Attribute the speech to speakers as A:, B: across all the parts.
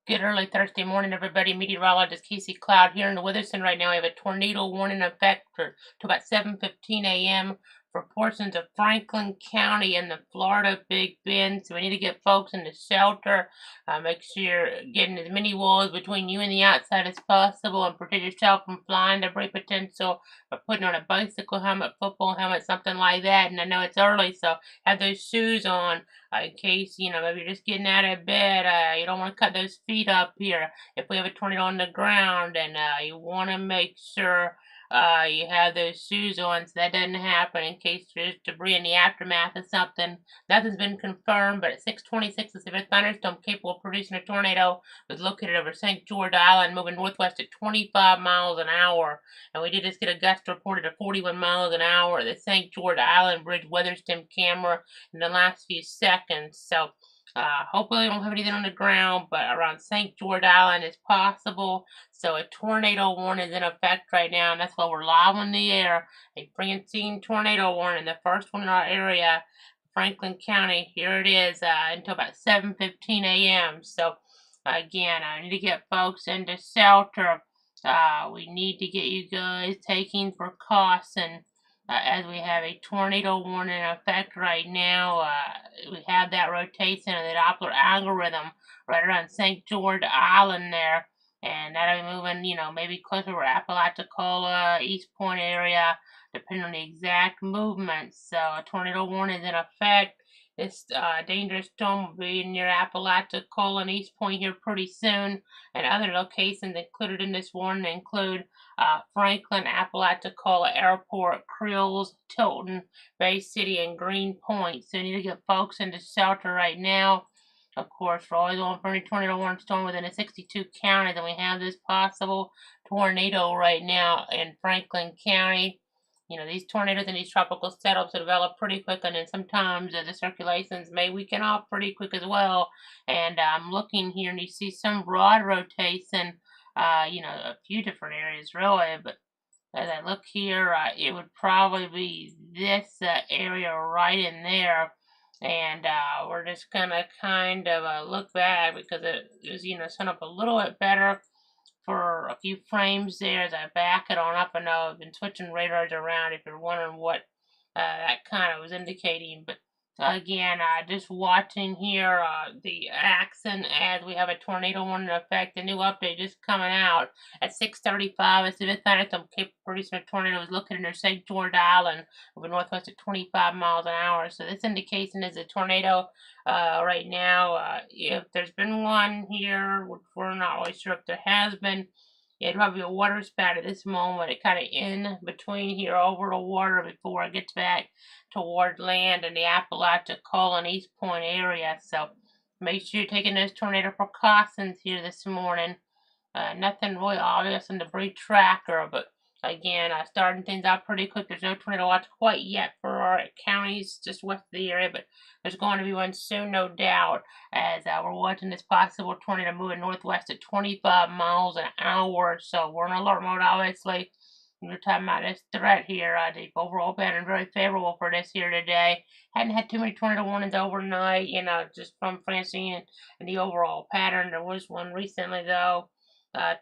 A: Good early Thursday morning, everybody. Meteorologist Casey Cloud here in the Witherspoon right now. We have a tornado warning in effect to about 7:15 a.m. for portions of Franklin County and the Florida Big Bend. So we need to get folks into shelter. Make sure you're getting as many walls between you and the outside as possible, and protect yourself from flying debris potential by putting on a bicycle helmet, football helmet, something like that. And I know it's early, so have those shoes on in case, maybe you're just getting out of bed. You don't want to cut those feet up here. If we have a tornado on the ground, and you want to make sure you have those shoes on so that doesn't happen in case there's debris in the aftermath of something. Nothing's been confirmed, but at 6:26, a severe thunderstorm capable of producing a tornado was located over St. George Island, moving northwest at 25 miles an hour. And we did just get a gust reported of 41 miles an hour at the St. George Island Bridge weather stem camera in the last few seconds. So hopefully we don't have anything on the ground, but around St. George Island is possible. So a tornado warning is in effect right now, and that's why we're live on the air. A Francine tornado warning, the first one in our area, Franklin County. Here it is until about 7:15 a.m. So again, I need to get folks into shelter. We need to get you guys taking precaution as we have a tornado warning in effect right now. We have that rotation of the Doppler algorithm right around St. George Island there, and that'll be moving, maybe closer to Apalachicola, East Point area, depending on the exact movement. So a tornado warning is in effect. This dangerous storm will be near Apalachicola and East Point here pretty soon, and other locations included in this warning include Franklin, Apalachicola Airport, Creels, Tilton, Bay City, and Greenpoint. So you need to get folks into shelter right now. Of course, we're always on for any tornado warning storm within a 62 counties, and we have this possible tornado right now in Franklin County. These tornadoes and these tropical setups develop pretty quick, and then sometimes the circulations may weaken off pretty quick as well. And I'm looking here, and you see some broad rotation, a few different areas really, but as I look here, it would probably be this area right in there. And we're just gonna kind of look back because it is, set up a little bit better for a few frames there as I back it on up. I know I've been switching radars around if you're wondering what that kind of was indicating. But again, just watching here the accent as we have a tornado warning in effect. The new update just coming out at 6:35. It's the thunderstorm capable of producing a tornado is located near St. George Island over northwest at 25 miles an hour. So this indication is a tornado right now. If there's been one here, which we're not really sure if there has been, it'd probably be a water spout at this moment. It kind of in between here over the water before it gets back toward land in the Apalachicola and East Point area. So make sure you're taking those tornado precautions here this morning. Nothing really obvious in the debris tracker, but again, starting things out pretty quick. There's no tornado watch quite yet for our counties just west of the area, but there's going to be one soon, no doubt, as we're watching this possible tornado moving northwest at 25 miles an hour. So we're in alert mode, obviously. We're talking about this threat here. The overall pattern very favorable for this here today. Hadn't had too many tornado warnings overnight, just from Francine and the overall pattern. There was one recently, though,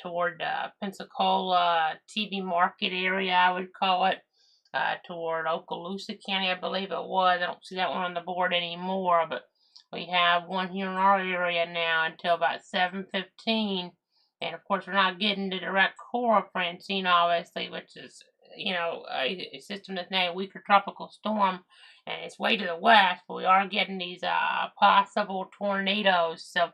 A: toward Pensacola, TV Market area, I would call it, toward Okaloosa County, I believe it was. I don't see that one on the board anymore, but we have one here in our area now until about 7:15. And of course, we're not getting the direct core of Francine, obviously, which is, a system that's now a weaker tropical storm, and it's way to the west, but we are getting these possible tornadoes. So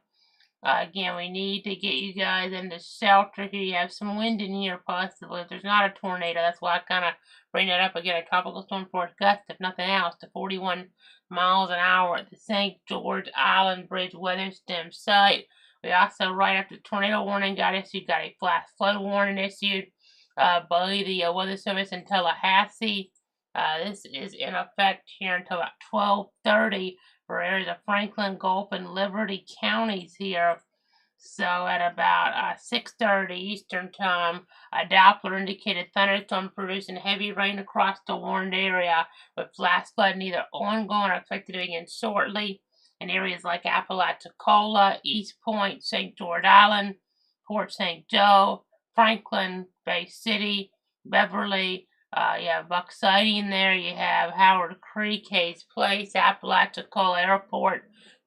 A: again, we need to get you guys into shelter here. You have some wind in here, possibly. If there's not a tornado, that's why I kind of bring it up again. A tropical storm force gust, if nothing else, to 41 miles an hour at the St. George Island Bridge weather stem site. We also, right after the tornado warning got issued, got a flash flood warning issued by the Weather Service in Tallahassee. This is in effect here until about 12:30 for areas of Franklin, Gulf, and Liberty counties here. So at about 6:30 Eastern Time, a Doppler indicated thunderstorm producing heavy rain across the warned area, with flash flooding either ongoing or expected to begin shortly. in areas like Apalachicola, East Point, St. George Island, Port St. Joe, Franklin, Bay City, Beverly. You have Buck Siding there. You have Howard Creek, Hayes Place, Apalachicola Airport,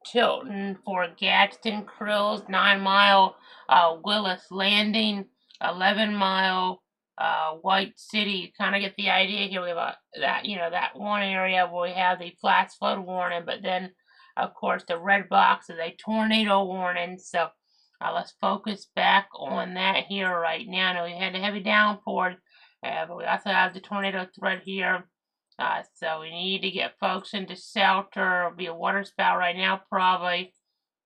A: Tilton, Fort Gadsden, Krills, 9 Mile, Willis Landing, 11 Mile, White City. You kind of get the idea here. We have that one area where we have the flash flood warning, but then, of course, the red box is a tornado warning. So let's focus back on that here right now. Now we had a heavy downpour, but we also have the tornado threat here. So we need to get folks into shelter. It'll be a water spout right now, probably,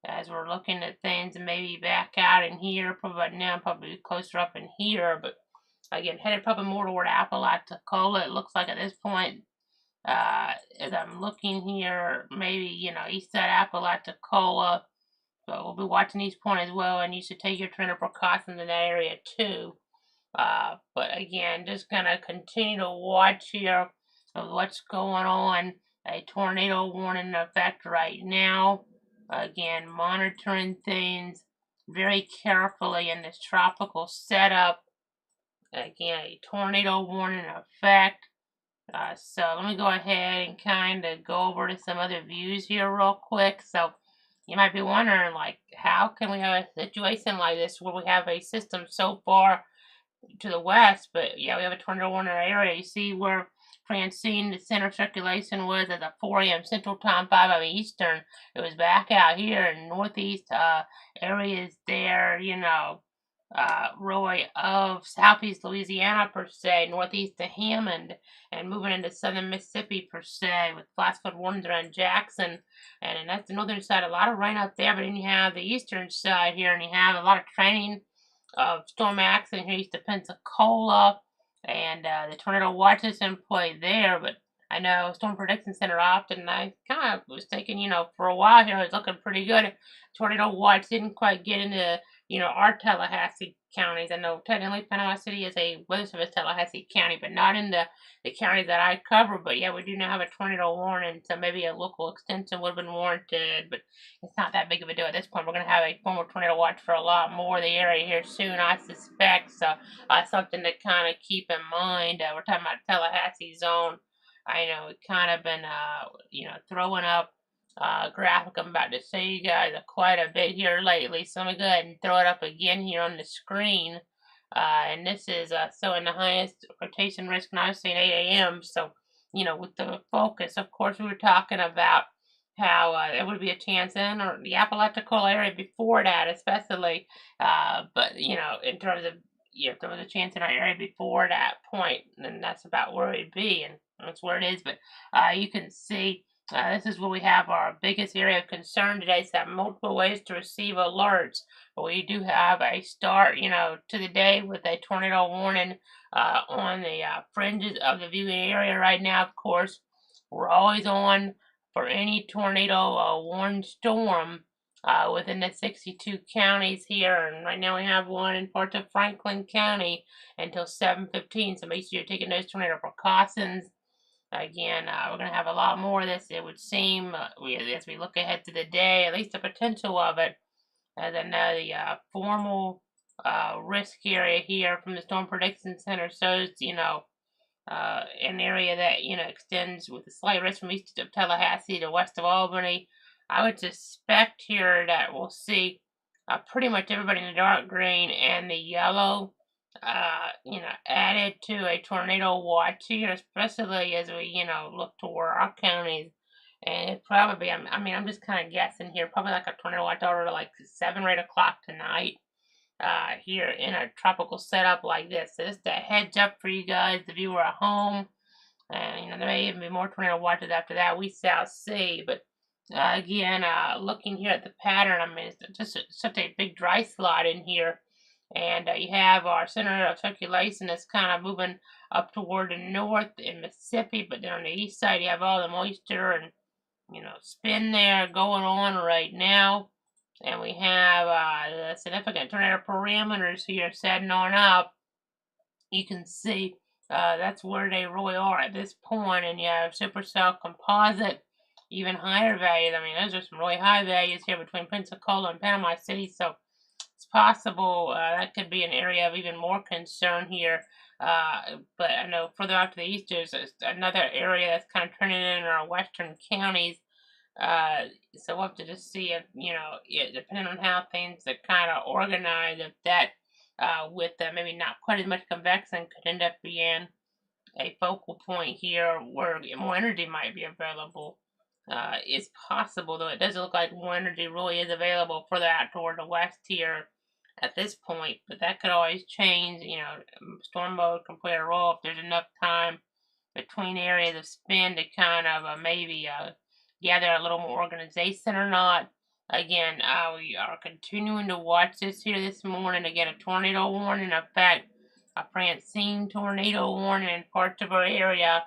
A: as we're looking at things, and maybe back out in here. Probably right now, probably closer up in here, but again, headed probably more toward Apalachicola. It looks like at this point, as I'm looking here, maybe, east side Apalachicola. So we'll be watching East Point as well, and you should take your tornado precautions in that area too. But again, just gonna continue to watch here of what's going on. A tornado warning in effect right now. Again, monitoring things very carefully in this tropical setup. Again, a tornado warning in effect. So let me go ahead and kind of go over to some other views here real quick. So you might be wondering, like, how can we have a situation like this where we have a system so far to the west, but yeah, we have a tornado warning in our area. You see where Francine, the center circulation was at the 4 a.m. Central Time, 5 a.m. Eastern. It was back out here in northeast areas there, really of southeast Louisiana per se, northeast of Hammond, and moving into southern Mississippi per se, with flash flood warnings around Jackson, and that's the northern side. A lot of rain up there, but then you have the eastern side here, and you have a lot of training of storm accident here east of Pensacola, and the tornado watch is in play there. But I know Storm Prediction Center often, I kind of was thinking, for a while here, it was looking pretty good. Tornado watch didn't quite get into, our Tallahassee counties. I know technically Panama City is a weather service Tallahassee county, but not in the county that I cover. But yeah, we do now have a tornado warning, so maybe a local extension would have been warranted, but it's not that big of a deal at this point. We're going to have a formal tornado watch for a lot more of the area here soon, I suspect. So something to kind of keep in mind. We're talking about Tallahassee zone. I know we've kind of been, throwing up graphic I'm about to show you guys quite a bit here lately. So I'm going to go ahead and throw it up again here on the screen. And this is showing the highest rotation risk, and I was saying 8 a.m. So, with the focus, of course, we were talking about how there would be a chance in, or the Apalachicola area before that, especially. But, in terms of, if there was a chance in our area before that point, then that's about where it'd be, and that's where it is. But you can see this is where we have our biggest area of concern today. So multiple ways to receive alerts. But we do have a start, to the day with a tornado warning on the fringes of the viewing area right now. Of course, we're always on for any tornado warned storm within the 62 counties here. And right now we have one in parts of Franklin County until 7:15. So make sure you're taking those tornado precautions. Again, we're going to have a lot more of this, it would seem, as we look ahead to the day, at least the potential of it. As I know, the formal risk area here from the Storm Prediction Center shows, an area that, extends with a slight risk from east of Tallahassee to west of Albany. I would suspect here that we'll see pretty much everybody in the dark green and the yellow added to a tornado watch here, especially as we, look toward our counties. And it probably, I'm just kind of guessing here, probably like a tornado watch order like 7 or 8 o'clock tonight here in a tropical setup like this. So just a heads up for you guys, the viewer at home. And, there may even be more tornado watches after that. We shall see. But again, looking here at the pattern, it's just such a big dry slot in here. And you have our center of circulation that's kind of moving up toward the north in Mississippi, but then on the east side you have all the moisture and, spin there going on right now. And we have the significant tornado parameters here setting on up. You can see that's where they really are at this point. And you have supercell composite. even higher values. I mean, those are some really high values here between Pensacola and Panama City, so it's possible that could be an area of even more concern here. But I know further out to the east, there's another area that's kind of turning in our western counties. Uh, so we'll have to just see if, depending on how things are kind of organized, if that, with maybe not quite as much convection, could end up being a focal point here where more energy might be available. It's possible, though it doesn't look like more energy really is available further out toward the west here at this point, but that could always change. Storm mode can play a role if there's enough time between areas of spin to kind of maybe gather a little more organization or not. Again, we are continuing to watch this here this morning. Again, a tornado warning in effect, a Francine tornado warning in parts of our area.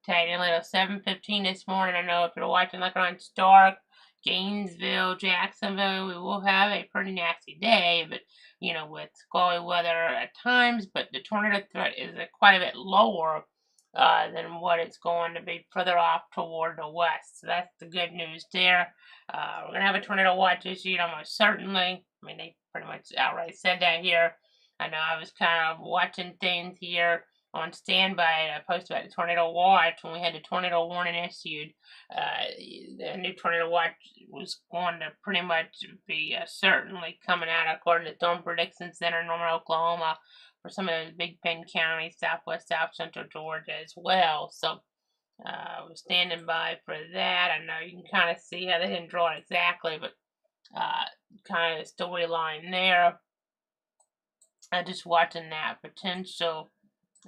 A: Taking at 7:15 this morning. I know if you're watching like around Stark, Gainesville, Jacksonville, we will have a pretty nasty day, but with squally weather at times, but the tornado threat is quite a bit lower than what it's going to be further off toward the west. So that's the good news there. We're going to have a tornado watch issued almost certainly. I mean, they pretty much outright said that here. I know I was kind of watching things here on standby. I posted about the tornado watch when we had the tornado warning issued. The new tornado watch was going to pretty much be certainly coming out according to the Storm Prediction Center in Norman, Oklahoma, for some of those Big Bend counties, southwest, south central Georgia as well. So we're standing by for that. I know you can kind of see how they didn't draw it exactly, but kind of the storyline there. Just watching that potential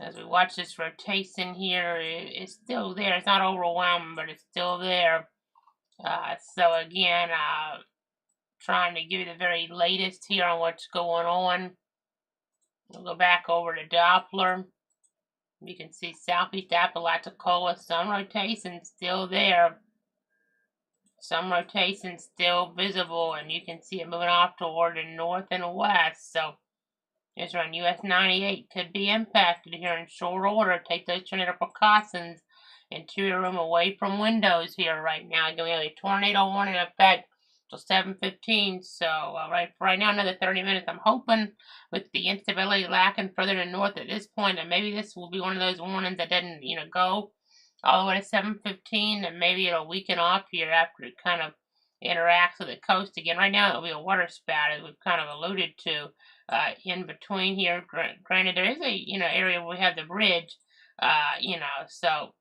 A: as we watch this rotation here. It's still there. It's not overwhelming, but it's still there. So again, trying to give you the very latest here on what's going on. We'll go back over to Doppler. You can see southeast Apalachicola, some rotation still there. Some rotation still visible, and you can see it moving off toward the north and west. So here's around US 98 could be impacted here in short order. Take those tornado precautions. Interior room away from windows here right now. Again, we have a tornado warning in effect till 7:15. So right now, another 30 minutes. I'm hoping with the instability lacking further to the north at this point, that maybe this will be one of those warnings that doesn't, go all the way to 7:15, and maybe it'll weaken off here after it kind of interacts with the coast again. Right now, it'll be a water spout, as we've kind of alluded to. In between here, granted, there is a area where we have the bridge, so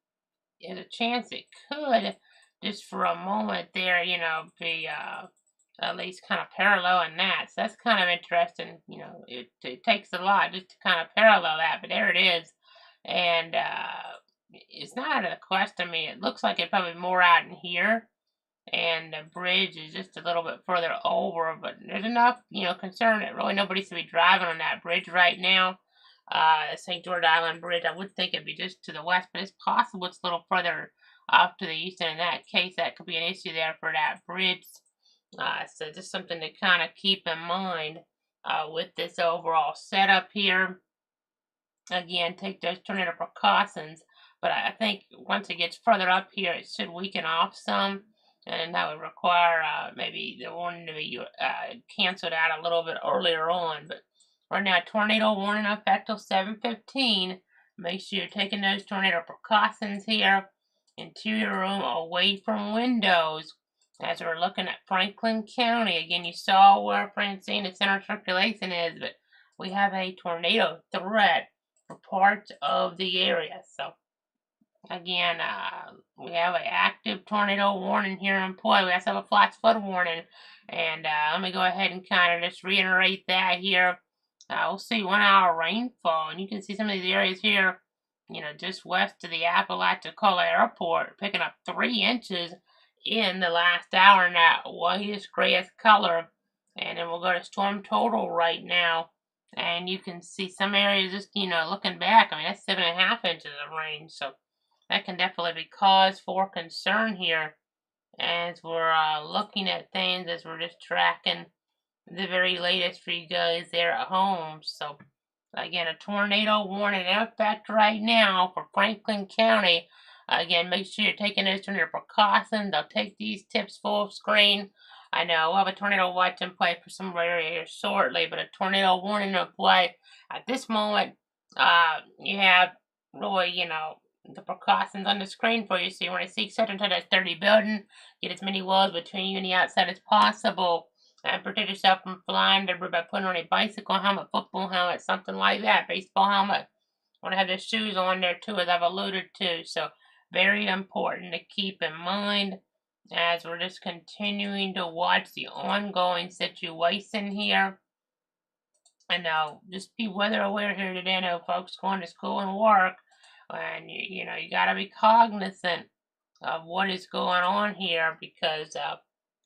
A: there's a chance it could just for a moment there, be at least kind of paralleling that. So that's kind of interesting. It takes a lot just to kind of parallel that, but there it is, and it's not out of the question. I mean, it looks like it's probably more out in here, and the bridge is just a little bit further over, but there's enough, concern that really nobody should be driving on that bridge right now. The St. George Island Bridge, I would think it'd be just to the west, but it's possible it's a little further off to the east, and in that case, that could be an issue there for that bridge. So just something to kind of keep in mind with this overall setup here. Again, take those tornado precautions, but I think once it gets further up here, it should weaken off some, and that would require maybe the warning to be canceled out a little bit earlier on. But right now, tornado warning in effect till 7:15. Make sure you're taking those tornado precautions here. Interior room away from windows. As we're looking at Franklin County, again, you saw where Francine, the center of circulation is, but we have a tornado threat for parts of the area. So again, we have an active tornado warning here in play. We also have a flash flood warning, and let me go ahead and kind of just reiterate that here. We'll see 1 hour rainfall, and you can see some of these areas here, just west of the Apalachicola Airport, picking up 3 inches in the last hour in that whitish grayish color. And then we'll go to storm total right now, and you can see some areas just, looking back, I mean, that's 7.5 inches of rain, so that can definitely be cause for concern here as we're looking at things, as we're just tracking the very latest for you guys there at home. So again, a tornado warning in effect right now for Franklin County. Again, make sure you're taking those tornado precautions. I'll take these tips full screen. I know we'll have a tornado watch in play for some area here shortly, but a tornado warning in play at this moment. You have really, the precautions on the screen for you. So you want to seek shelter into that sturdy building, get as many walls between you and the outside as possible, and protect yourself from flying debris by putting on a bicycle helmet, football helmet, something like that, baseball helmet. Want to have the shoes on there too, as I've alluded to. So very important to keep in mind as we're just continuing to watch the ongoing situation here. And just be weather aware here today. I know folks going to school and work, and you got to be cognizant of what is going on here, because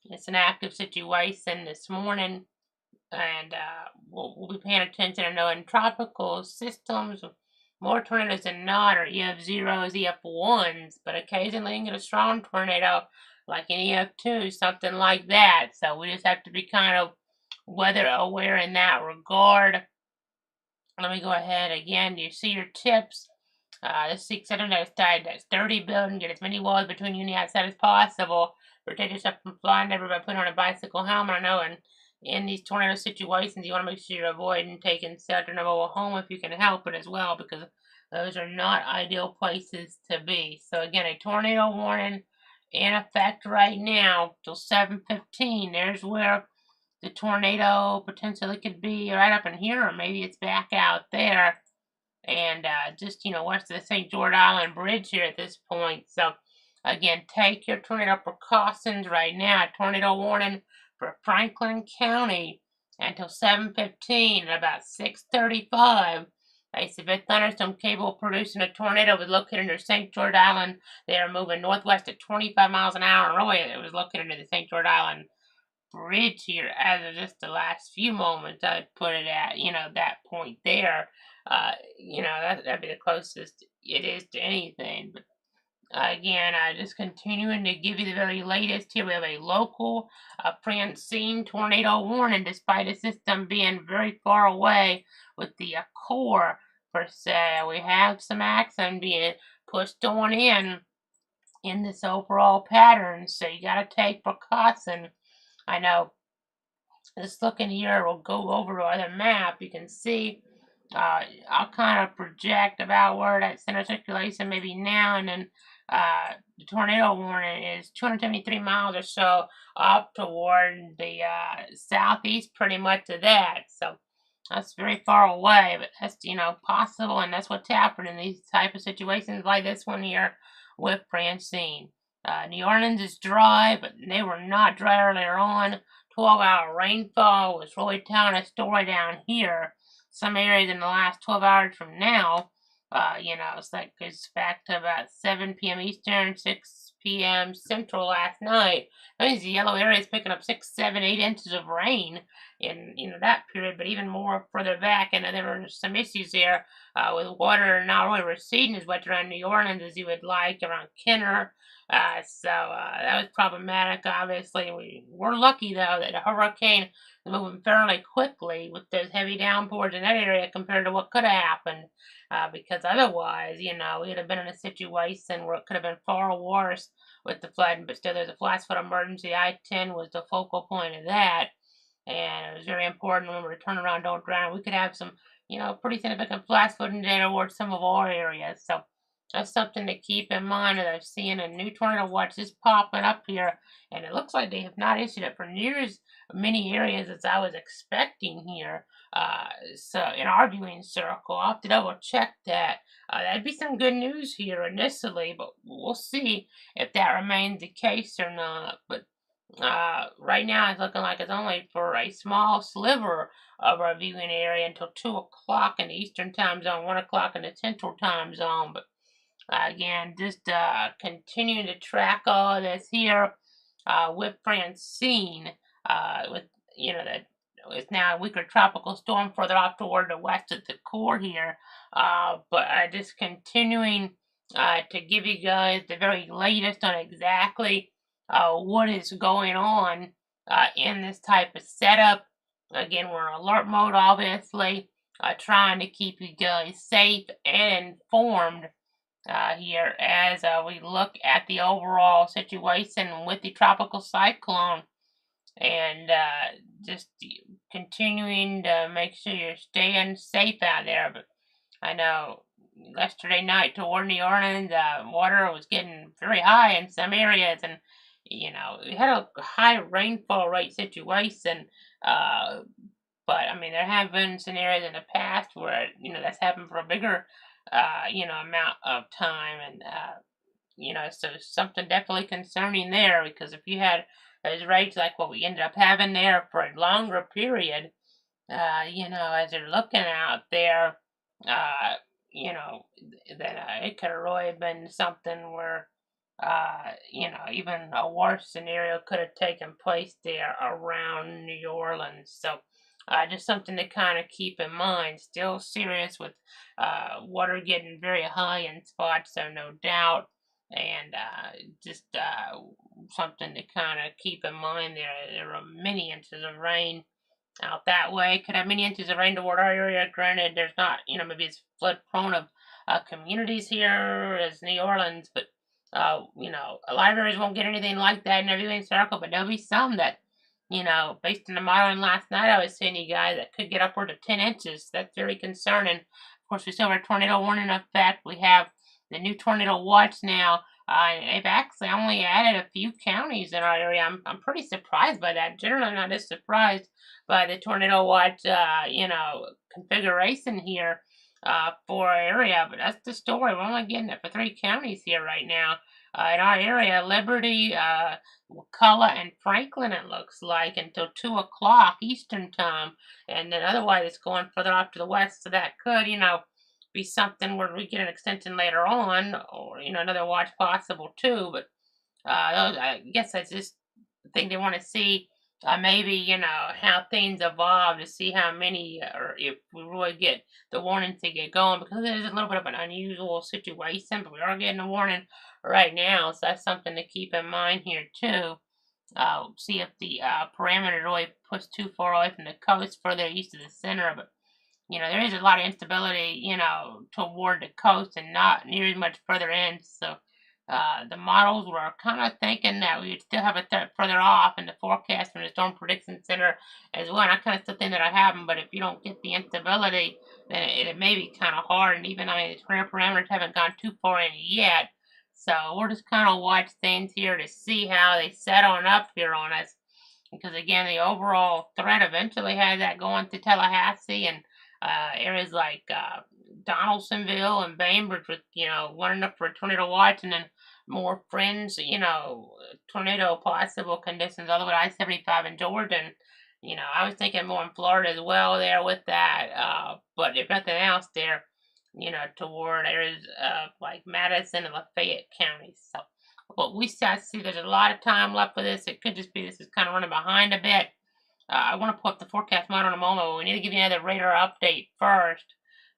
A: it's an active situation this morning, and we'll be paying attention. I know in tropical systems, more tornadoes than not are EF0s, EF1s, but occasionally you can get a strong tornado like an EF2, something like that. So we just have to be kind of weather aware in that regard. Let me go ahead again. You see your tips. This 600 that's 30 building. Get as many walls between you and the outside as possible. Protect yourself from flying debris by putting on a bicycle helmet. I know in these tornado situations, you want to make sure you're avoiding taking shelter in a mobile home if you can help it as well, because those are not ideal places to be. So again, a tornado warning in effect right now till 7:15. There's where the tornado potentially could be right up in here, or maybe it's back out there. And just, west of the St. George Island Bridge here at this point. So, again, take your tornado precautions right now. Tornado warning for Franklin County until 7:15. At about 6:35, a severe thunderstorm capable of producing a tornado was located near St. George Island. They are moving northwest at 25 miles an hour. And really, it was located near the St. George Island Bridge here as of just the last few moments. I'd put it at, that point there. That'd be the closest it is to anything. But again, just continuing to give you the very latest here. We have a local Francine tornado warning, despite the system being very far away with the core per se. We have some action being pushed on in this overall pattern, so you got to take precaution. I know this looking here will go over to the map. You can see I'll kind of project about where that center circulation may be now, and then the tornado warning is 273 miles or so up toward the southeast, pretty much of that. So that's very far away, but that's possible, and that's what's happening in these type of situations like this one here with Francine. New Orleans is dry, but they were not dry earlier on. 12-hour rainfall was really telling a story down here. Some areas in the last 12 hours from now, so that goes back to about 7 p.m. Eastern, 6 p.m. Central last night. That means the yellow area is picking up 6, 7, 8 inches of rain in that period, but even more further back. And there were some issues there with water not really receding as much around New Orleans as you would like, around Kenner. So that was problematic, obviously. We're lucky, though, that the hurricane is moving fairly quickly with those heavy downpours in that area compared to what could have happened. Because otherwise, we'd have been in a situation where it could have been far worse with the flooding. But still, there's a flash flood emergency. I-10 was the focal point of that. And it was very important, remember, to turn around, don't drown. We could have some, pretty significant flash flooding data towards some of our areas. So that's something to keep in mind. That I've seen a new tornado watch is popping up here, and it looks like they have not issued it for near as many areas as I was expecting here. So in our viewing circle, I'll have to double check that. That'd be some good news here initially, but we'll see if that remains the case or not. But right now it's looking like it's only for a small sliver of our viewing area until 2 o'clock in the Eastern time zone, 1 o'clock in the Central time zone. But again, just continuing to track all of this here with Francine, with that it's now a weaker tropical storm further off toward the west of the core here. But just continuing to give you guys the very latest on exactly what is going on in this type of setup. Again, we're in alert mode, obviously, trying to keep you guys safe and informed here as we look at the overall situation with the tropical cyclone, and just continuing to make sure you're staying safe out there. But I know yesterday night toward New Orleans, water was getting very high in some areas, and we had a high rainfall rate situation. Uh, but I mean, there have been scenarios in the past where that's happened for a bigger amount of time, and so something definitely concerning there, because if you had those rates like what we ended up having there for a longer period, as you're looking out there, uh, that it could have really been something where, even a worse scenario could have taken place there around New Orleans. So, just something to kind of keep in mind. Still serious with water getting very high in spots, so no doubt. And just something to kind of keep in mind there. There are many inches of rain out that way. Could have many inches of rain toward our area. Granted, there's not, maybe it's flood prone of communities here as New Orleans, but, a lot of areas won't get anything like that in every circle, but there'll be some that, based on the modeling last night, I was seeing you guys that could get upward of 10 inches. That's very concerning. Of course, we still have a tornado warning effect. We have the new tornado watch now. They've actually only added a few counties in our area. I'm pretty surprised by that. Generally, I'm not as surprised by the tornado watch, configuration here for our area. But that's the story. We're only getting it for 3 counties here right now. In our area, Liberty, McCullough, and Franklin, it looks like, until 2 o'clock Eastern time. And then otherwise, it's going further off to the west, so that could, be something where we get an extension later on, or, another watch possible too. But I guess that's just the thing they want to see. Maybe, how things evolve to see how many, or if we really get the warning to get going, because it is a little bit of an unusual situation, but we are getting a warning right now, so that's something to keep in mind here too. See if the parameter really pushes too far away from the coast, further east of the center, but there is a lot of instability, toward the coast and not near as much further in. So the models were kind of thinking that we would still have it further off in the forecast from the Storm Prediction Center as well. And I kind of still think that'll happen, but if you don't get the instability, then it may be kind of hard. And even, the square parameters haven't gone too far in yet. So we'll just kind of watch things here to see how they set on up here on us. Because again, the overall threat eventually had that going to Tallahassee and areas like Donaldsonville and Bainbridge with, one enough for a tornado watch, and then more fringe, tornado possible conditions all the way to I-75 in Georgia. And, I was thinking more in Florida as well there with that. But if nothing else there, toward areas like Madison and Lafayette counties. So, but we see there's a lot of time left for this. It could just be this is kind of running behind a bit. I want to pull up the forecast model in a moment, but we need to give you another radar update first.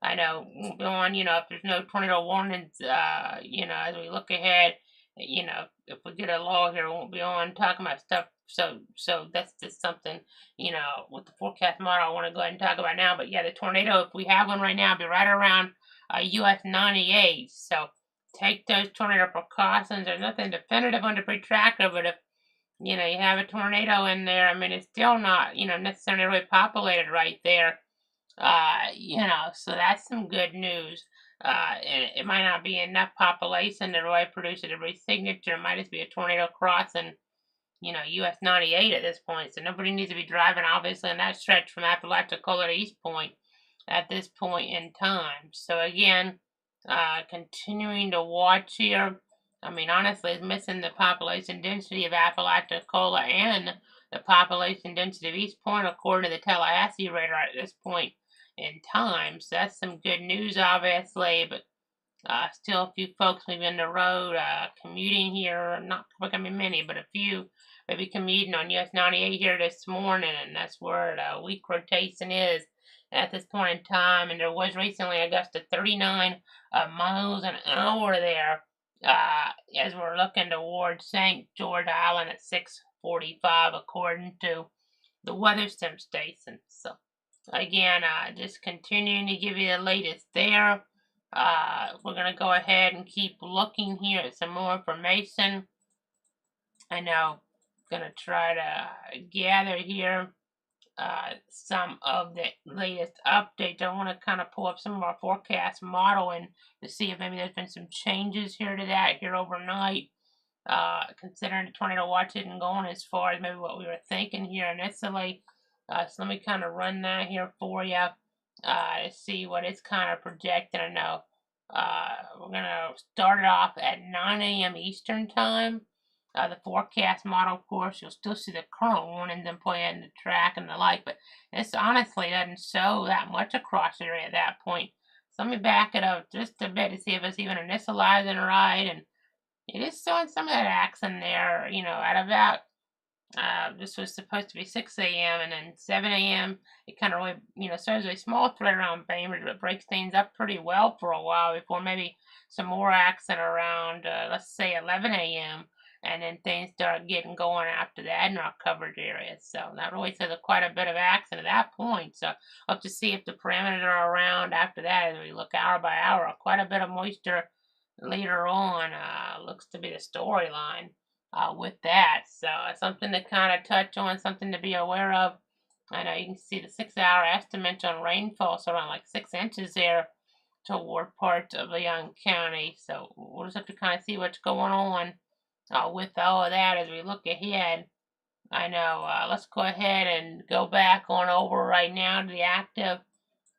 A: I know, on, if there's no tornado warnings, as we look ahead, if we get a lull here, we won't be on talking about stuff. So that's just something, with the forecast model I want to go ahead and talk about now. But yeah, the tornado, if we have one right now, be right around US 98. So take those tornado precautions. There's nothing definitive on the pre-tracker, but if you have a tornado in there, I mean, it's still not, necessarily really populated right there. So that's some good news. And it might not be enough population to really produce a debris signature. It might just be a tornado crossing, US 98 at this point. So nobody needs to be driving, obviously, in that stretch from Apalachicola to East Point at this point in time. So again, continuing to watch here. I mean, honestly, it's missing the population density of Apalachicola and the population density of East Point, according to the Tallahassee radar at this point in time. So that's some good news, obviously, but still a few folks maybe on the road commuting here. Not going to be many, but a few maybe commuting on US 98 here this morning, and that's where the weak rotation is at this point in time. And there was recently a gust of 39 miles an hour there. As we're looking towards St. George Island at 6:45, according to the weather sim station. So, again, just continuing to give you the latest there. we're going to go ahead and keep looking here at some more information. I know I'm going to try to gather here some of the latest updates. I want to kind of pull up some of our forecast modeling to see if maybe there's been some changes here to that here overnight. Considering the tornado watch isn't going as far as maybe what we were thinking here initially. So let me kind of run that here for you to see what it's kind of projecting. I know we're going to start it off at 9 a.m. Eastern Time. The forecast model, of course, you'll still see the current warnings and play in the track and the like, but this honestly doesn't show that much across the area at that point. So let me back it up just a bit to see if it's even initializing right, and it is showing some of that action there, at about, this was supposed to be 6 a.m. and then 7 a.m. It kind of really, serves a small threat around Bainbridge, but breaks things up pretty well for a while before maybe some more action around, let's say 11 a.m. And then things start getting going after that in our coverage area. So that really says quite a bit of action at that point. So I'll have to see if the parameters are around after that as we look hour by hour. Quite a bit of moisture later on looks to be the storyline with that. So something to kind of touch on, something to be aware of. I know you can see the 6-hour estimates on rainfall, so around like 6 inches there toward parts of Leon County. So we'll just have to kind of see what's going on with all of that as we look ahead. I know, let's go ahead and go back on over right now to the active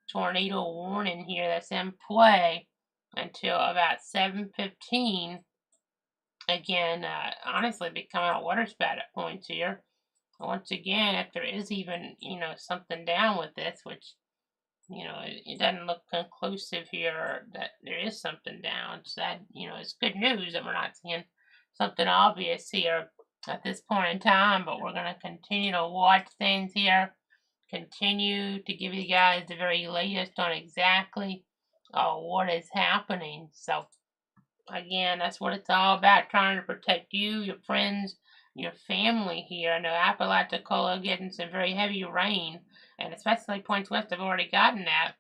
A: tornado warning here that's in play until about 7:15. Again, honestly, becoming a water spout at points here. Once again, if there is even, something down with this, which, it doesn't look conclusive here that there is something down. So that, it's good news that we're not seeing something obvious here at this point in time, but we're going to continue to watch things here, continue to give you guys the very latest on exactly what is happening. So again, that's what it's all about, trying to protect you, your friends, your family here. I know Apalachicola getting some very heavy rain, and especially points west have already gotten that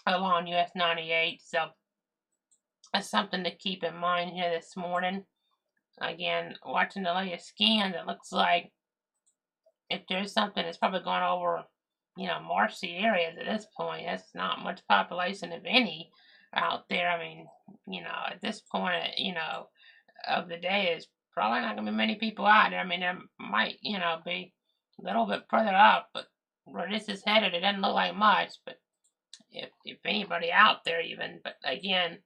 A: along US 98. So that's something to keep in mind here this morning. Again, watching the latest scans, it looks like if there's something that's probably going over, marshy areas at this point. That's not much population, if any, out there. I mean, at this point, of the day, is probably not going to be many people out there. I mean, there might, be a little bit further up, but where this is headed, it doesn't look like much. But if anybody out there even, but again,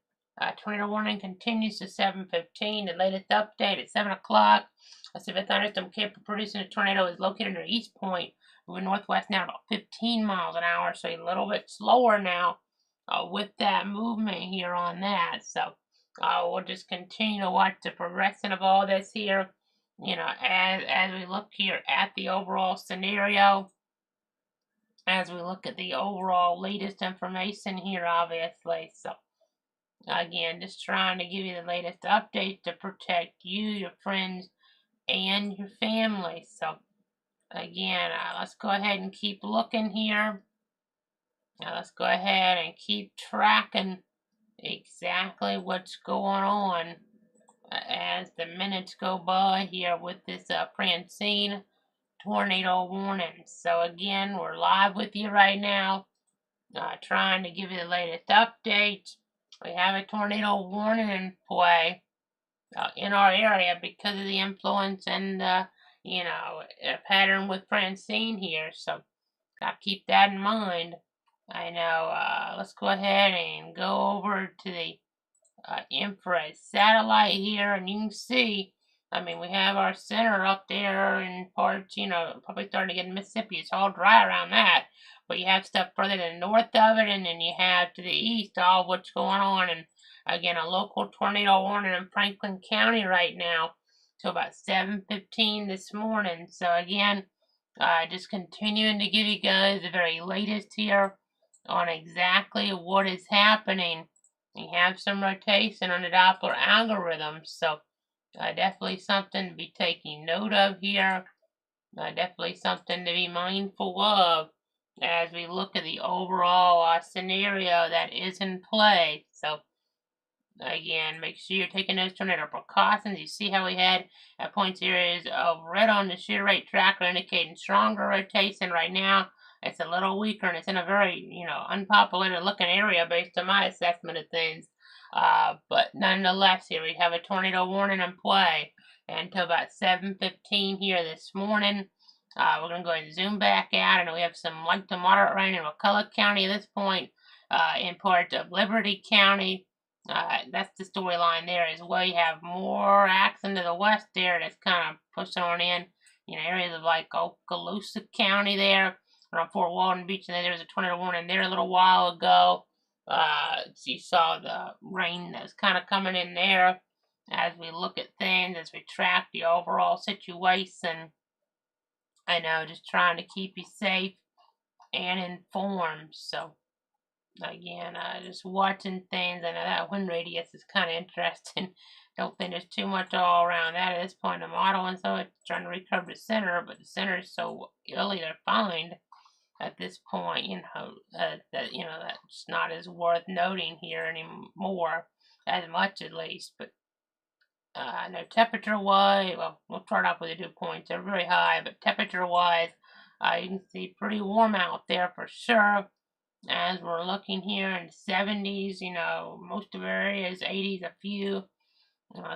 A: tornado warning continues to 7:15. The latest update at 7 o'clock. A severe thunderstorm capable of producing a tornado is located near East Point, moving northwest now about 15 miles an hour, so a little bit slower now with that movement here on that. So we'll just continue to watch the progression of all this here, as we look here at the overall scenario, as we look at the overall latest information here, obviously. So again, just trying to give you the latest updates to protect you, your friends, and your family. So again, let's go ahead and keep looking here. Now let's go ahead and keep tracking exactly what's going on as the minutes go by here with this Francine tornado warning. So again, we're live with you right now, trying to give you the latest updates. We have a tornado warning in play in our area because of the influence and a pattern with Francine here. So gotta keep that in mind. I know. Let's go ahead and go over to the infrared satellite here, and you can see. I mean, we have our center up there in parts, probably starting to get in Mississippi. It's all dry around that. But you have stuff further to the north of it, and then you have to the east all of what's going on. And again, a local tornado warning in Franklin County right now till about 7:15 this morning. So again, just continuing to give you guys the very latest here on exactly what is happening. We have some rotation on the Doppler algorithm, so definitely something to be taking note of here. Definitely something to be mindful of as we look at the overall scenario that is in play. So again, make sure you're taking those tornado precautions. You see how we had at points areas of red on the shear rate tracker indicating stronger rotation. Right now, it's a little weaker and it's in a very, unpopulated looking area based on my assessment of things. But nonetheless, here we have a tornado warning in play until about 7:15 here this morning. We're going to go ahead and zoom back out, and we have some light to moderate rain in McCulloch County at this point, in parts of Liberty County. That's the storyline there as well. You have more action to the west there that's kind of pushing on in, areas of like Okaloosa County there, around Fort Walton Beach, and then there was a tornado warning there a little while ago. So you saw the rain that's kind of coming in there as we look at things, as we track the overall situation. I know, just trying to keep you safe and informed. So again, just watching things. I know that wind radius is kind of interesting. Don't think there's too much all around that at this point in the model, and so it's trying to recover the center, but the center is so early to find at this point, that that's not as worth noting here anymore, as much at least. But no, temperature-wise, well, we'll start off with the dew points. They're very high, but temperature-wise, you can see pretty warm out there for sure. As we're looking here in the 70s, most of our areas, 80s a few.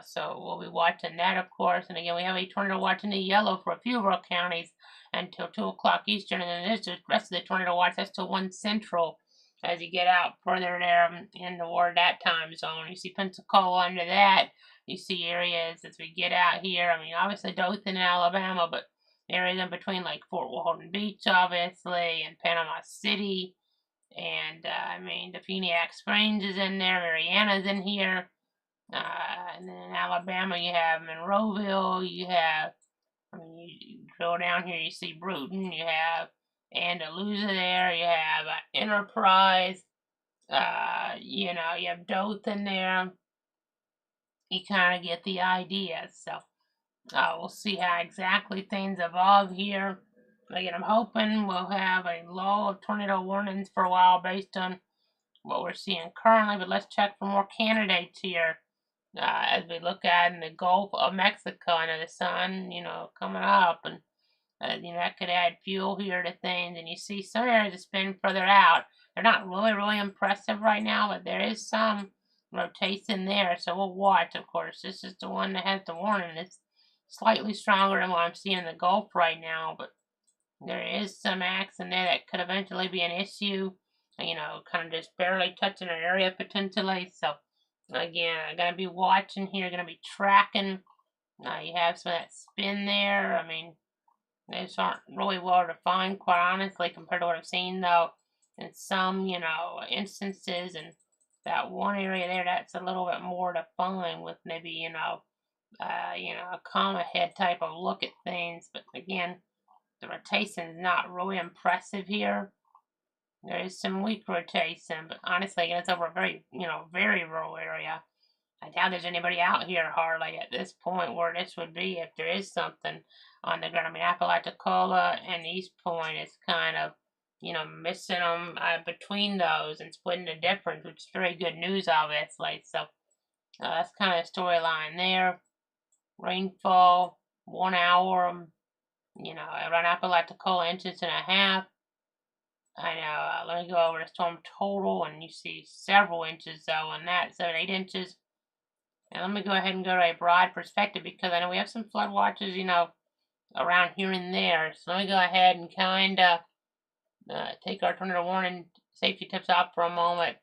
A: So we'll be watching that, of course. And again, we have a tornado watch in the yellow for a few of our counties until 2 o'clock Eastern. And then there's the rest of the tornado watch. That's till 1 Central as you get out further there in toward that time zone. You see Pensacola under that. You see areas as we get out here. I mean, obviously Dothan, Alabama, but areas in between like Fort Walton Beach, obviously, and Panama City. And the Phoenix Springs is in there, Mariana's in here. And then in Alabama, you have Monroeville, you have, you go down here, you see Bruton, you have Andalusia there, you have Enterprise, you have Dothan there. You kind of get the idea. So we'll see how exactly things evolve here. Again, I'm hoping we'll have a lull of tornado warnings for a while based on what we're seeing currently, but let's check for more candidates here as we look at in the Gulf of Mexico. I know the sun, coming up, and that could add fuel here to things. And you see some areas that spin further out. They're not really, really impressive right now, but there is some rotation there, so we'll watch. Of course, this is the one that has the warning. It's slightly stronger than what I'm seeing in the Gulf right now, but there is some action there that could eventually be an issue, kind of just barely touching an area potentially. So again, I'm going to be watching here, going to be tracking. You have some of that spin there. These aren't really well defined, quite honestly, compared to what I've seen, though, in some, instances. And that one area there, that's a little bit more defined with maybe, a comma head type of look at things. But again, the rotation is not really impressive here. There is some weak rotation, but honestly, it's over a very, very rural area. I doubt there's anybody out here hardly at this point where this would be if there is something on the ground. Apalachicola and East Point is kind of, missing them between those and splitting the difference, which is very good news, obviously. So that's kind of the storyline there. Rainfall, 1 hour, around Apalachicola, 1.5 inches. I know, let me go over the storm total, and you see several inches, though, on that, 7-8 inches. And let me go ahead and go to a broad perspective, because I know we have some flood watches, around here and there. So let me go ahead and kind of take our tornado warning safety tips off for a moment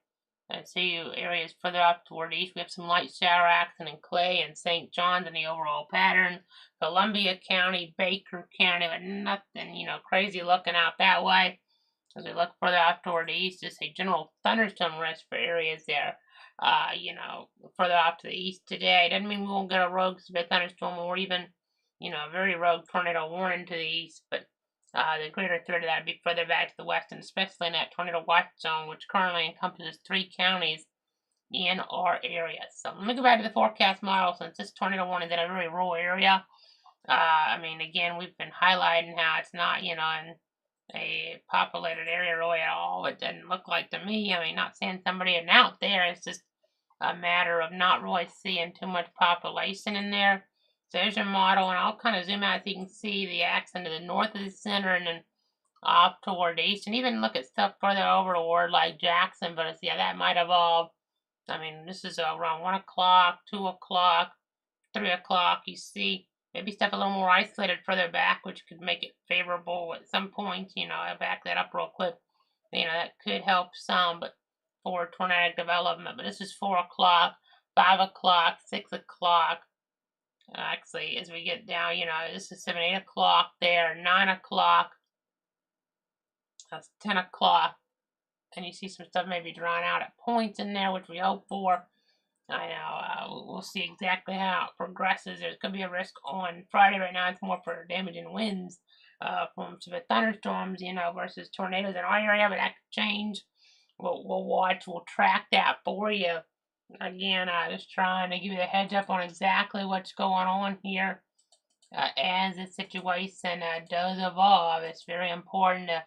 A: and see areas further up toward the east. We have some light shower action in Clay and St. John's in the overall pattern. Columbia County, Baker County, but nothing, crazy looking out that way. As we look further out toward the east, just a general thunderstorm risk for areas there. Further out to the east today. Doesn't mean we won't get a rogue severe thunderstorm or even, a very rogue tornado warning to the east, but the greater threat of that would be further back to the west, and especially in that tornado watch zone, which currently encompasses 3 counties in our area. So let me go back to the forecast model, since this tornado warning is in a very rural area. Again, we've been highlighting how it's not, in a populated area really at all. It doesn't look like to me. I mean, not seeing somebody out there. It's just a matter of not really seeing too much population in there. So there's your model, and I'll kind of zoom out so you can see the accent to the north of the center and then off toward the east, and even look at stuff further over toward like Jackson, but yeah, that might evolve. I mean, this is around 1 o'clock, 2 o'clock, 3 o'clock. You see maybe stuff a little more isolated further back, which could make it favorable at some point. I'll back that up real quick. That could help some, but for tornadic development. But this is 4 o'clock, 5 o'clock, 6 o'clock. Actually, as we get down, this is 7, 8 o'clock there, 9 o'clock, that's 10 o'clock. And you see some stuff maybe drawn out at points in there, which we hope for. I know, we'll see exactly how it progresses. There's going to be a risk on Friday. Right now, it's more for damaging winds from severe thunderstorms, versus tornadoes in our area, but that could change. We'll watch. We'll track that for you. Again, just trying to give you the heads up on exactly what's going on here as the situation does evolve. It's very important to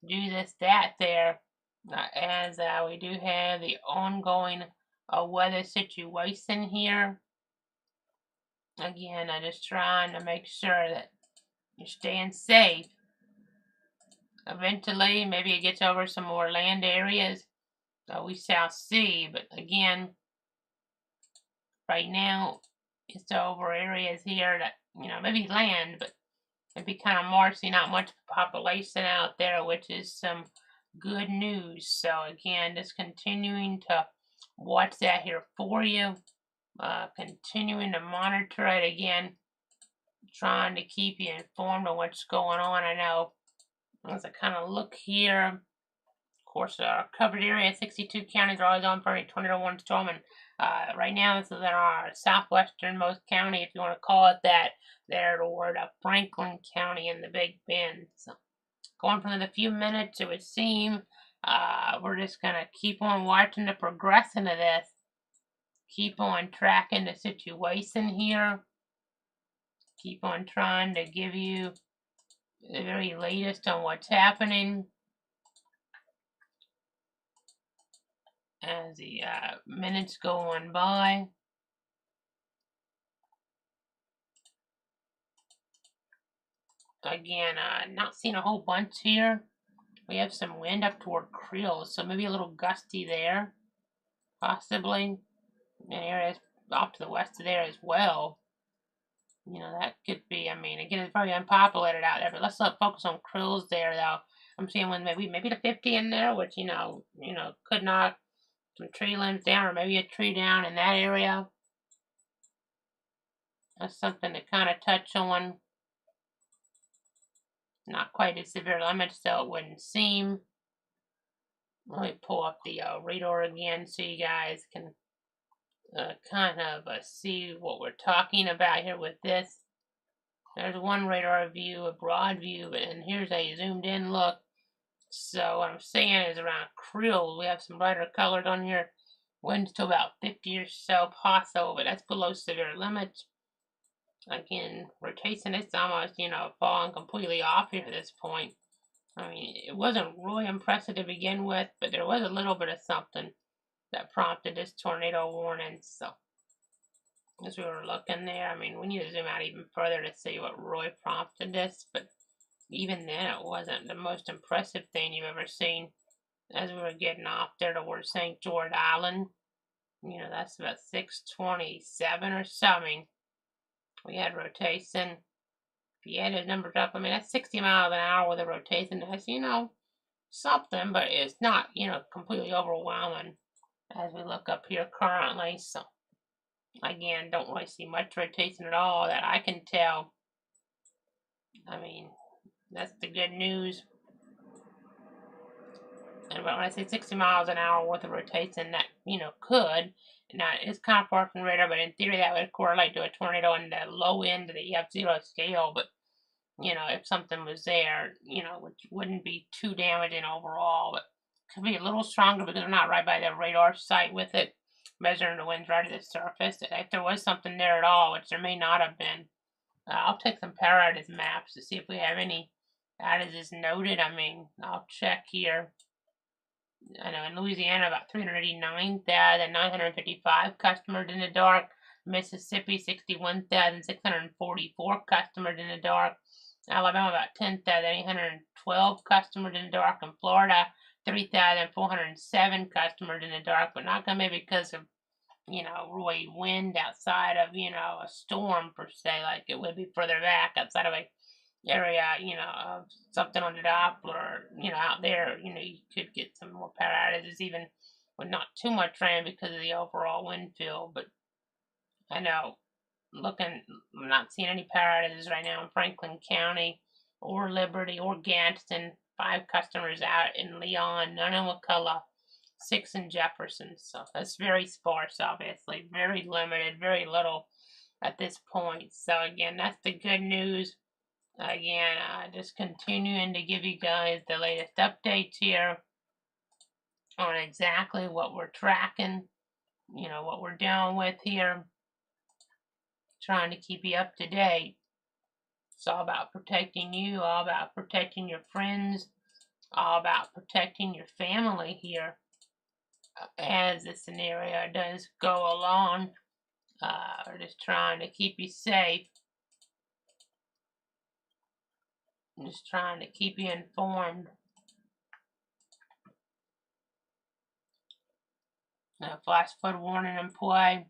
A: do this, that, there, as we do have the ongoing weather situation here. Again, I'm just trying to make sure that you're staying safe. Eventually, maybe it gets over some more land areas we shall see, but again, right now it's over areas here that maybe land, but maybe kind of marshy, not much population out there, which is some good news. So again, just continuing to watch that here for you, continuing to monitor it. Again, trying to keep you informed of what's going on. I know as I kind of look here, of course, covered area, 62 counties are always on for a tornado warning storm, and right now this is in our southwesternmost county, if you want to call it that, there toward Franklin County in the Big Bend. So going for another few minutes, it would seem. We're just going to keep on watching the progression of this. Keep on tracking the situation here. Keep on trying to give you the very latest on what's happening as the minutes go on by. Again, not seeing a whole bunch here. We have some wind up toward Creel, so maybe a little gusty there, possibly. And areas off to the west of there as well. That could be, again, it's probably unpopulated out there, but let's not focus on Creels there, though. I'm seeing one maybe the 50 in there, which, could knock some tree limbs down, or maybe a tree down in that area. That's something to kind of touch on. Not quite as severe limits, so it wouldn't seem. Let me pull up the radar again so you guys can kind of see what we're talking about here with this. There's one radar view, a broad view, and here's a zoomed in look. So what I'm saying is around Creel, we have some brighter colors on here. Winds to about 50 or so possible, but that's below severe limits. Again, rotation is almost, falling completely off here at this point. It wasn't really impressive to begin with, but there was a little bit of something that prompted this tornado warning. So, as we were looking there, we need to zoom out even further to see what really prompted this, but even then, it wasn't the most impressive thing you've ever seen. As we were getting off there towards St. George Island, that's about 627 or so. We had rotation. If you add those numbers up, that's 60 miles an hour with a rotation. That's, something, but it's not, completely overwhelming as we look up here currently. So, again, don't really see much rotation at all that I can tell. That's the good news. And when I say 60 miles an hour with a rotation, that, could. Now, it's kind of far from radar, but in theory, that would correlate to a tornado in the low end of the F0 scale. But, if something was there, which wouldn't be too damaging overall, but could be a little stronger because we're not right by the radar site with it, measuring the winds right at the surface. If there was something there at all, which there may not have been, I'll take some power out of his maps to see if we have any outages noted. I mean, I'll check here. I know in Louisiana, about 389,955 customers in the dark. Mississippi, 61,644 customers in the dark. Alabama, about 10,812 customers in the dark. In Florida, 3,407 customers in the dark, but not going to be because of, really wind outside of, a storm per se, like it would be further back outside of a area, of something on the Doppler, out there, you could get some more power outages even with not too much rain because of the overall wind field. But I know, I'm not seeing any power outages right now in Franklin County or Liberty or Gadsden. 5 customers out in Leon, none in McCullough, 6 in Jefferson. So that's very sparse, obviously, very limited, very little at this point. So again, that's the good news. Again, just continuing to give you guys the latest updates here on exactly what we're tracking, what we're dealing with here, trying to keep you up to date. It's all about protecting you, all about protecting your friends, all about protecting your family here as the scenario does go along. We're just trying to keep you safe. I'm just trying to keep you informed. Flash flood warning in play.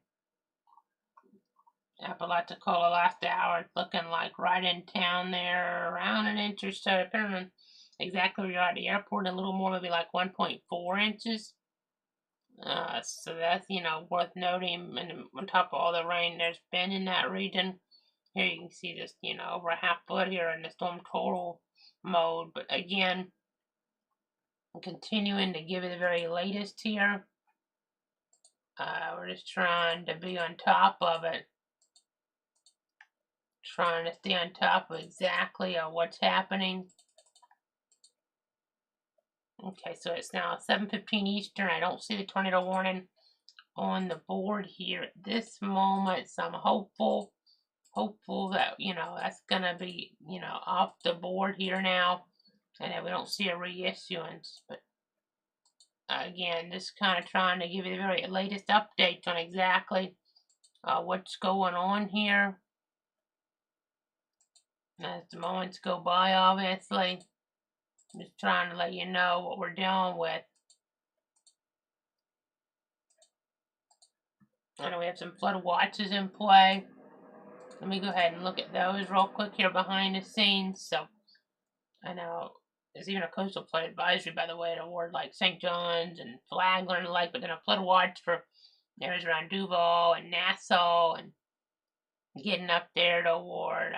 A: Apalachicola last hour, it's looking like right in town there, around an inch or so, depending on exactly where you're at the airport, a little more, maybe like 1.4 inches. So that's, worth noting. And on top of all the rain there's been in that region, here you can see just, over a half foot here in the storm total mode. But again, I'm continuing to give you the very latest here. We're just trying to be on top of it. Trying to stay on top of exactly what's happening. Okay, so it's now 7:15 Eastern. I don't see the tornado warning on the board here at this moment, so I'm hopeful that, that's going to be, off the board here now, and that we don't see a reissuance. But again, just kind of trying to give you the very latest updates on exactly what's going on here. As the moments go by, obviously, I'm just trying to let you know what we're dealing with. I know we have some flood watches in play. Let me go ahead and look at those real quick here behind the scenes. So, I know there's even a coastal flood advisory, by the way, toward like St. John's and Flagler and the like, but then a flood watch for areas around Duval and Nassau and getting up there toward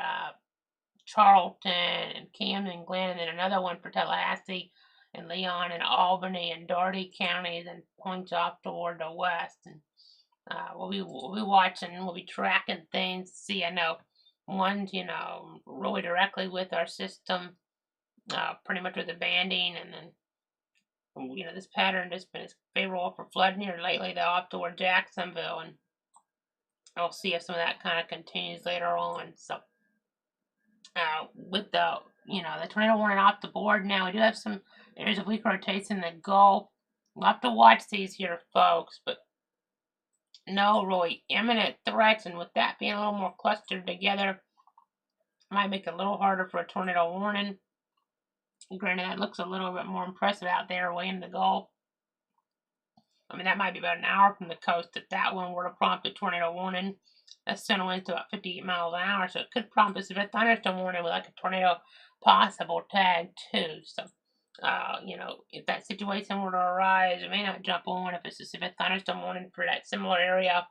A: Charlton and Camden and Glen, and then another one for Tallahassee and Leon and Albany and Dougherty counties, and points off toward the west. And we'll be watching, we'll be tracking things. See, I know one's, really directly with our system, pretty much with the banding, and then, this pattern has been favorable for flooding here lately, though, off toward Jacksonville, and we'll see if some of that kind of continues later on. So, with the, the tornado warning off the board now, we do have some areas of weak rotation in the Gulf. We'll have to watch these here, folks, but no really imminent threats, and with that being a little more clustered together, might make it a little harder for a tornado warning. Granted, that looks a little bit more impressive out there way in the Gulf. I mean, that might be about an hour from the coast if that one were to prompt a tornado warning. That's center winds to about 58 miles an hour, so it could prompt a severe thunderstorm warning with like a tornado possible tag too. So, if that situation were to arise, it may not jump on if it's a severe thunderstorm warning for that similar area.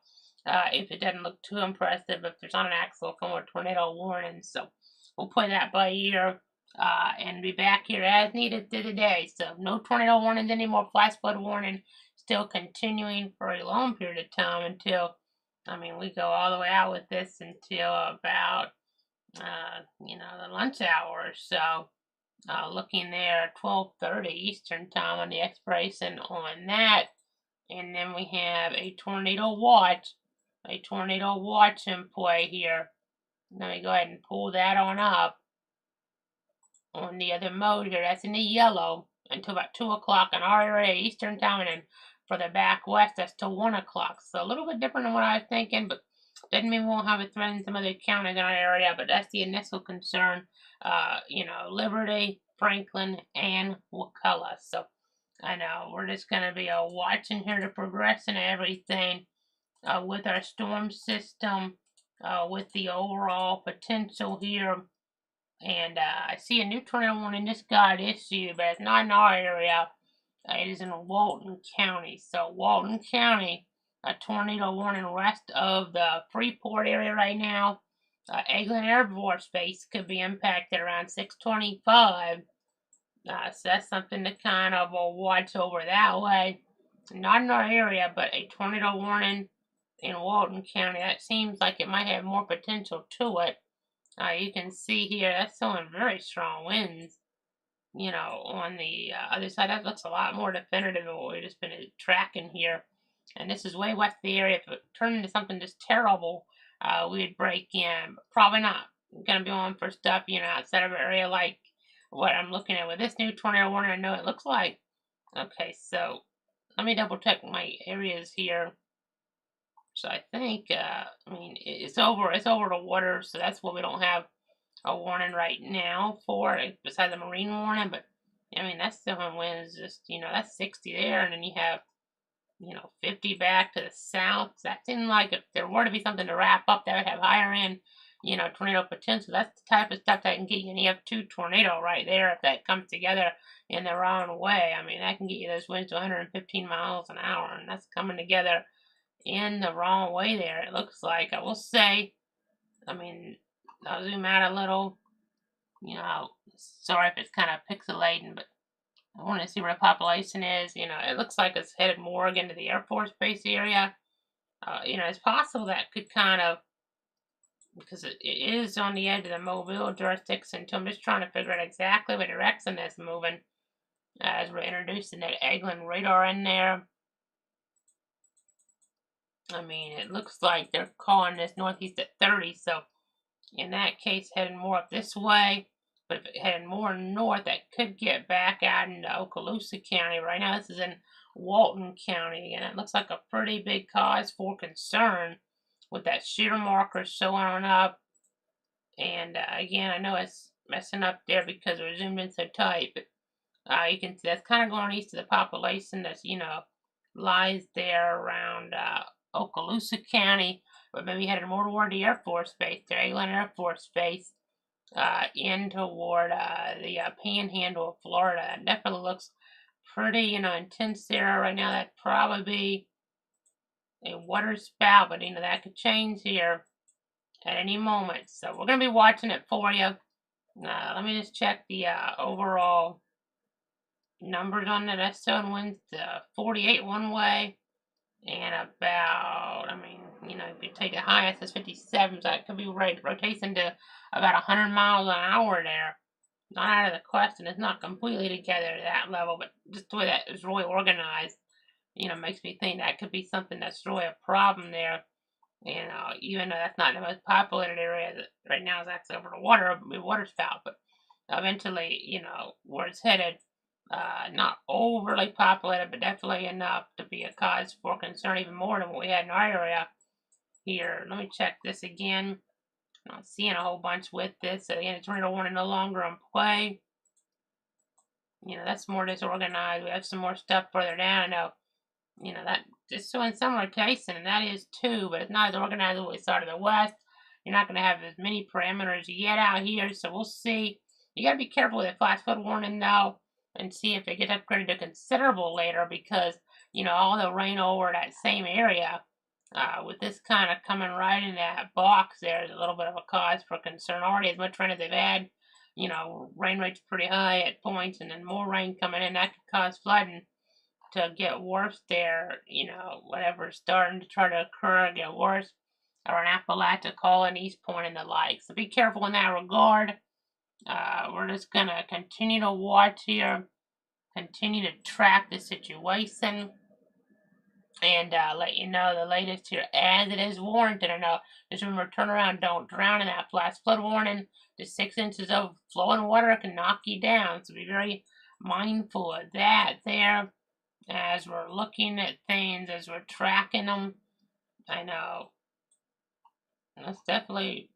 A: If it doesn't look too impressive, if there's not an actual tornado warning. So we'll play that by ear and be back here as needed through the day. So no tornado warnings anymore, flash flood warning still continuing for a long period of time until, we go all the way out with this until about, the lunch hour or so. Looking there at 12:30 Eastern time on the expiration on that. And then we have a tornado watch in play here. Let me go ahead and pull that on up. on the other mode here. That's in the yellow until about 2 o'clock in our area, Eastern time, and then for the back west, that's till 1 o'clock. So a little bit different than what I was thinking, but doesn't mean we won't have a threat in some other counties in our area, but that's the initial concern. Liberty, Franklin, and Wakulla. So I know we're just going to be watching here the progression of everything with our storm system, with the overall potential here. And I see a new tornado warning just got issued, but it's not in our area. It is in Walton County. So Walton County, a tornado warning west of the Freeport area right now. Eglin Air Force Base could be impacted around 6:25. So that's something to kind of watch over that way. Not in our area, but a tornado warning in Walton County. That seems like it might have more potential to it. You can see here, that's showing very strong winds. On the other side, that looks a lot more definitive than what we've just been tracking here. And this is way west of the area. If it turned into something just terrible, we'd break in. But probably not. I'm going to be on for stuff, outside of an area like what I'm looking at with this new tornado warning. I know it looks like. Okay, so let me double check my areas here. So I think, it's over the water, so that's what we don't have a warning right now for, besides the marine warning. But that's still on winds, just that's 60 there, and then you have 50 back to the south. So that seemed like if there were to be something to wrap up that would have higher end tornado potential, that's the type of stuff that can get you an EF2 tornado right there if that comes together in the wrong way. That can get you those winds to 115 miles an hour, and that's coming together in the wrong way there, it looks like. I will say, I'll zoom out a little. Sorry if it's kind of pixelating, but I want to see where the population is. It looks like it's headed more again to the Air Force Base area. It's possible that could kind of, because it is on the edge of the Mobile jurisdiction, so I'm just trying to figure out exactly what direction that's moving as we're introducing that Eglin radar in there. It looks like they're calling this northeast at 30, so in that case, heading more up this way. But if it headed more north, that could get back out into Okaloosa County. Right now, this is in Walton County, and it looks like a pretty big cause for concern with that shear marker showing up. And again, I know it's messing up there because we're zoomed in so tight, but you can see that's kind of going east of the population that's, lies there around Okaloosa County, but maybe headed more toward the Air Force Base, the Eglin Air Force Base, in toward the panhandle of Florida. It definitely looks pretty, intense there right now. That'd probably be a water spout, but that could change here at any moment. So we're gonna be watching it for you. Let me just check the overall numbers on it. That's showing winds 48 one way, and about, if you take the highest, it's 57, so it could be rotation to about 100 miles an hour there. Not out of the question. It's not completely together at that level, but just the way that is really organized, makes me think that could be something that's really a problem there. Even though that's not the most populated area right now, is actually over the water spout, but eventually, where it's headed, not overly populated, but definitely enough to be a cause for concern, even more than what we had in our area here. Let me check this again. I'm not seeing a whole bunch with this. Again, it's tornado warning no longer in play. That's more disorganized. We have some more stuff further down. I know, that just showing some rotation, and that is too, but it's not as organized as what we saw to the west. You're not going to have as many parameters yet out here, so we'll see. You got to be careful with the flash flood warning, though, and see if it gets upgraded to considerable later, because, all the rain over that same area, with this kind of coming right in that box there, is a little bit of a cause for concern. Already as much rain as they've had, rain rate's pretty high at points, and then more rain coming in, that could cause flooding to get worse there, whatever's starting to try to occur, get worse, or an Apalachicola and East Point and the like. So be careful in that regard. We're just going to continue to watch here, continue to track the situation. and let you know the latest here as it is warranted. I know, just remember, turn around, don't drown in that flash flood warning. The 6 inches of flowing water can knock you down, so be very mindful of that there as we're looking at things, as we're tracking them. I know that's definitely,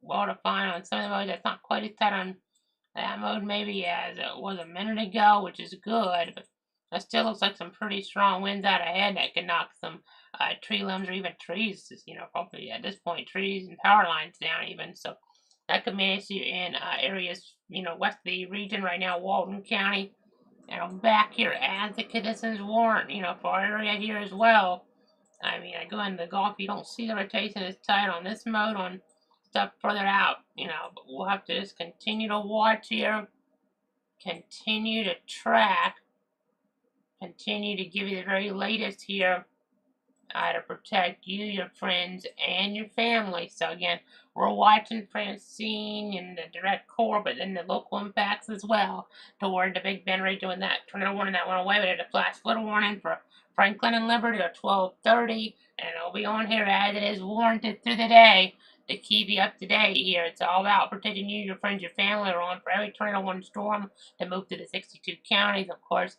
A: well defined on some of the modes. That's not quite as tight on that mode maybe as it was a minute ago, which is good, but that still looks like some pretty strong winds out ahead that could knock some tree limbs or even trees, probably at this point, trees and power lines down even. So that could be an issue in areas, west of the region right now, Walton County. And I'm back here as the conditions warrant, for our area here as well. I mean, I go into the Gulf, you don't see the rotation is tight on this mode on stuff further out, but we'll have to just continue to watch here, continue to track, continue to give you the very latest here to protect you, your friends, and your family. So again, we're watching Francine and the direct core, but then the local impacts as well toward the Big Bend region. When that tornado warning that went away, we had a flash flood warning for Franklin and Liberty at 12:30, and it'll be on here as it is warranted through the day to keep you up to date here. It's all about protecting you, your friends, your family. We're on for every tornado warning storm to move to the 62 counties, of course.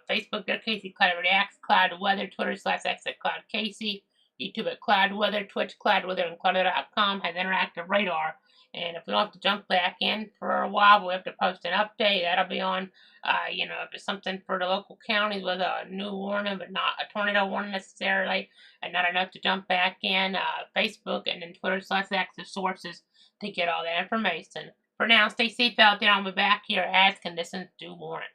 A: Facebook there, Casey Cloud Reacts, Cloud Weather, Twitter /X at Cloud Casey, YouTube at Cloud Weather, Twitch Cloud Weather, and Cloud.com has interactive radar. And if we don't have to jump back in for a while, but we have to post an update, that'll be on, if it's something for the local counties with a new warning, but not a tornado warning necessarily, and not enough to jump back in, Facebook and then Twitter /X as sources to get all that information. For now, stay safe out there. I'll be back here as conditions do warrant.